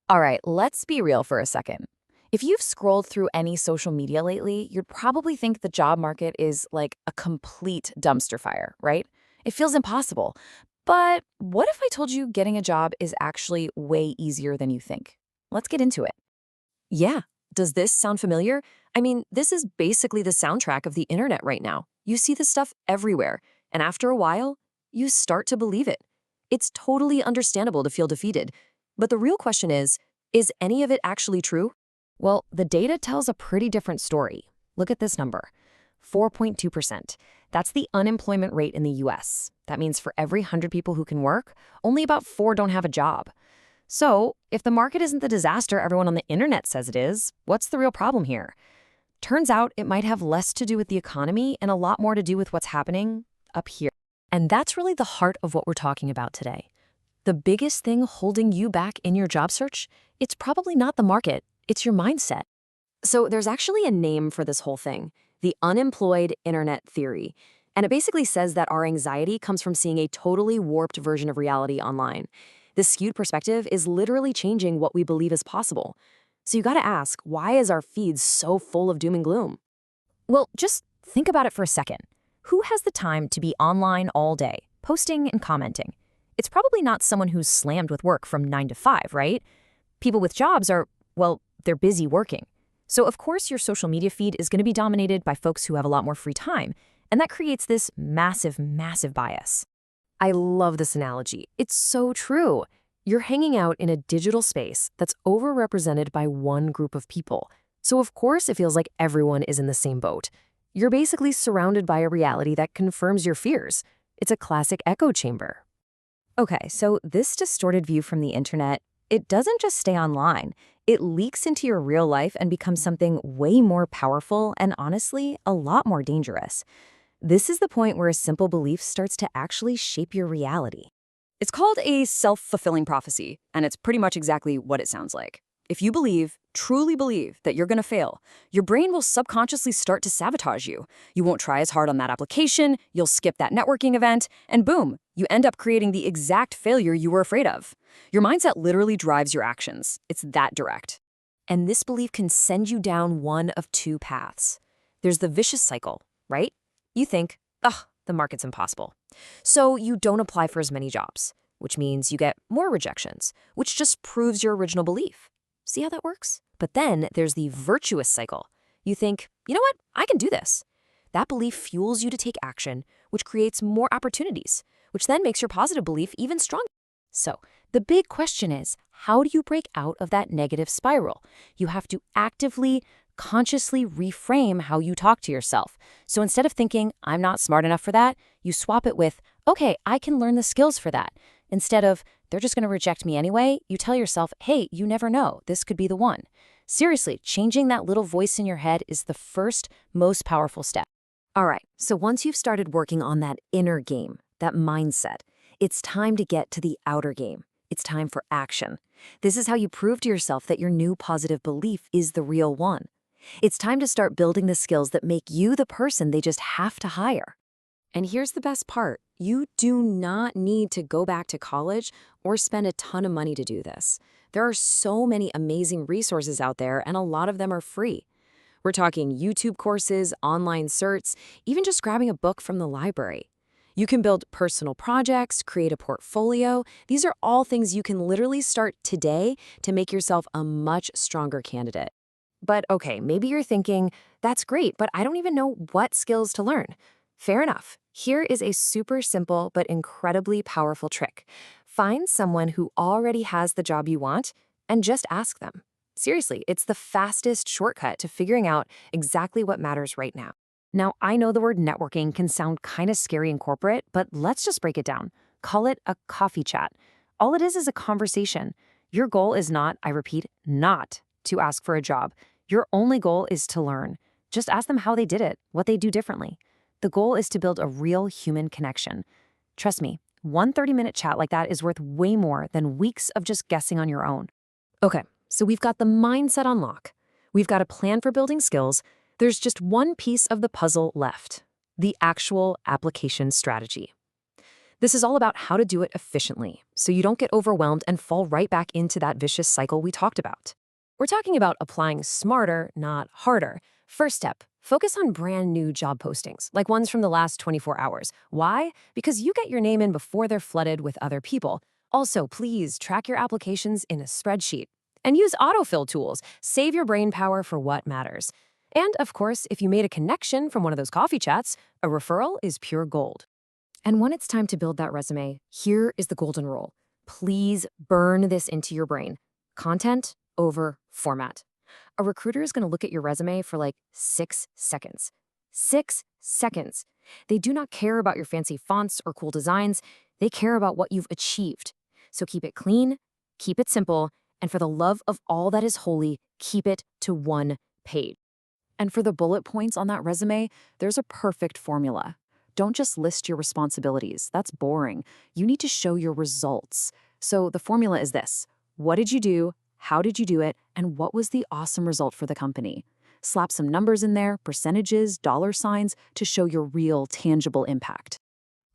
All right, let's be real for a second. If you've scrolled through any social media lately, you'd probably think the job market is like a complete dumpster fire, right? It feels impossible. But what if I told you getting a job is actually way easier than you think? Let's get into it. Yeah. Does this sound familiar? I mean, this is basically the soundtrack of the internet right now. You see this stuff everywhere, and after a while, you start to believe it. It's totally understandable to feel defeated. But the real question is any of it actually true? Well, the data tells a pretty different story. Look at this number, 4.2%. That's the unemployment rate in the US. That means for every 100 people who can work, only about 4 don't have a job. So, if the market isn't the disaster everyone on the internet says it is, what's the real problem here? Turns out it might have less to do with the economy and a lot more to do with what's happening up here. And that's really the heart of what we're talking about today. The biggest thing holding you back in your job search, it's probably not the market, it's your mindset. So there's actually a name for this whole thing, the unemployed internet theory. And it basically says that our anxiety comes from seeing a totally warped version of reality online. This skewed perspective is literally changing what we believe is possible. So you gotta ask, why is our feed so full of doom and gloom? Well, just think about it for a second. Who has the time to be online all day, posting and commenting? It's probably not someone who's slammed with work from 9 to 5, right? People with jobs are, well, they're busy working. So of course your social media feed is going to be dominated by folks who have a lot more free time, and that creates this massive, massive bias. I love this analogy. It's so true. You're hanging out in a digital space that's overrepresented by one group of people. So of course it feels like everyone is in the same boat. You're basically surrounded by a reality that confirms your fears. It's a classic echo chamber. Okay, so this distorted view from the internet, it doesn't just stay online. It leaks into your real life and becomes something way more powerful and honestly, a lot more dangerous. This is the point where a simple belief starts to actually shape your reality. It's called a self-fulfilling prophecy, and it's pretty much exactly what it sounds like. If you believe, truly believe, that you're gonna fail, your brain will subconsciously start to sabotage you. You won't try as hard on that application, you'll skip that networking event, and boom, you end up creating the exact failure you were afraid of. Your mindset literally drives your actions. It's that direct. And this belief can send you down one of two paths. There's the vicious cycle, right? You think, ugh, the market's impossible. So you don't apply for as many jobs, which means you get more rejections, which just proves your original belief. See how that works? But then there's the virtuous cycle. You think, you know what, I can do this. That belief fuels you to take action, which creates more opportunities, which then makes your positive belief even stronger. So the big question is, how do you break out of that negative spiral? You have to actively, consciously reframe how you talk to yourself. So instead of thinking, I'm not smart enough for that, you swap it with, okay, I can learn the skills for that. Instead of, they're just going to reject me anyway, you tell yourself, hey, you never know, this could be the one. Seriously, changing that little voice in your head is the first, most powerful step. All right, so once you've started working on that inner game, that mindset, it's time to get to the outer game. It's time for action. This is how you prove to yourself that your new positive belief is the real one. It's time to start building the skills that make you the person they just have to hire. And here's the best part. You do not need to go back to college or spend a ton of money to do this. There are so many amazing resources out there, and a lot of them are free. We're talking YouTube courses, online certs, even just grabbing a book from the library. You can build personal projects, create a portfolio. These are all things you can literally start today to make yourself a much stronger candidate. But okay, maybe you're thinking, that's great, but I don't even know what skills to learn. Fair enough. Here is a super simple but incredibly powerful trick. Find someone who already has the job you want and just ask them. Seriously, it's the fastest shortcut to figuring out exactly what matters right now. Now, I know the word networking can sound kind of scary and corporate, but let's just break it down. Call it a coffee chat. All it is a conversation. Your goal is not, I repeat, not to ask for a job. Your only goal is to learn. Just ask them how they did it, what they do differently. The goal is to build a real human connection. Trust me, one 30-minute chat like that is worth way more than weeks of just guessing on your own. Okay, so we've got the mindset on lock. We've got a plan for building skills. There's just one piece of the puzzle left, the actual application strategy. This is all about how to do it efficiently, so you don't get overwhelmed and fall right back into that vicious cycle we talked about. We're talking about applying smarter, not harder. First step, focus on brand new job postings, like ones from the last 24 hours. Why? Because you get your name in before they're flooded with other people. Also, please track your applications in a spreadsheet. And use autofill tools. Save your brain power for what matters. And, of course, if you made a connection from one of those coffee chats, a referral is pure gold. And when it's time to build that resume, here is the golden rule. Please burn this into your brain. Content over format. A recruiter is going to look at your resume for like 6 seconds. 6 seconds. They do not care about your fancy fonts or cool designs. They care about what you've achieved. So keep it clean, keep it simple, and for the love of all that is holy, keep it to one page. And for the bullet points on that resume, there's a perfect formula. Don't just list your responsibilities. That's boring. You need to show your results. So the formula is this. What did you do? How did you do it? And what was the awesome result for the company? Slap some numbers in there, percentages, dollar signs, to show your real, tangible impact.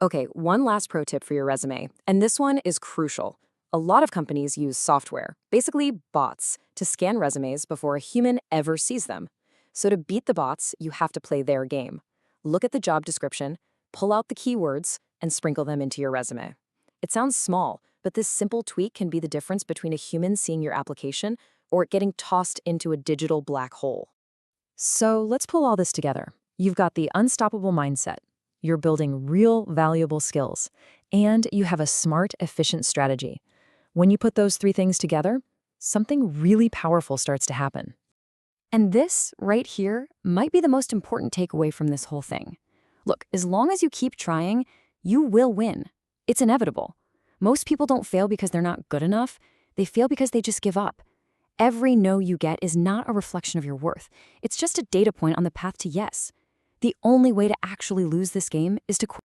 Okay, one last pro tip for your resume, and this one is crucial. A lot of companies use software, basically bots, to scan resumes before a human ever sees them. So to beat the bots, you have to play their game. Look at the job description, pull out the keywords, and sprinkle them into your resume. It sounds small, but this simple tweak can be the difference between a human seeing your application or it getting tossed into a digital black hole. So let's pull all this together. You've got the unstoppable mindset. You're building real, valuable skills. And you have a smart, efficient strategy. When you put those three things together, something really powerful starts to happen. And this, right here, might be the most important takeaway from this whole thing. Look, as long as you keep trying, you will win. It's inevitable. Most people don't fail because they're not good enough. They fail because they just give up. Every no you get is not a reflection of your worth. It's just a data point on the path to yes. The only way to actually lose this game is to quit.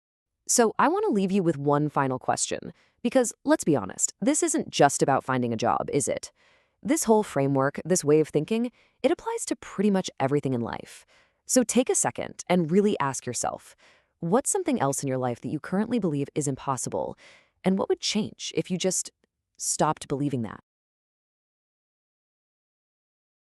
So I want to leave you with one final question, because let's be honest, this isn't just about finding a job, is it? This whole framework, this way of thinking, it applies to pretty much everything in life. So take a second and really ask yourself, what's something else in your life that you currently believe is impossible? And what would change if you just stopped believing that?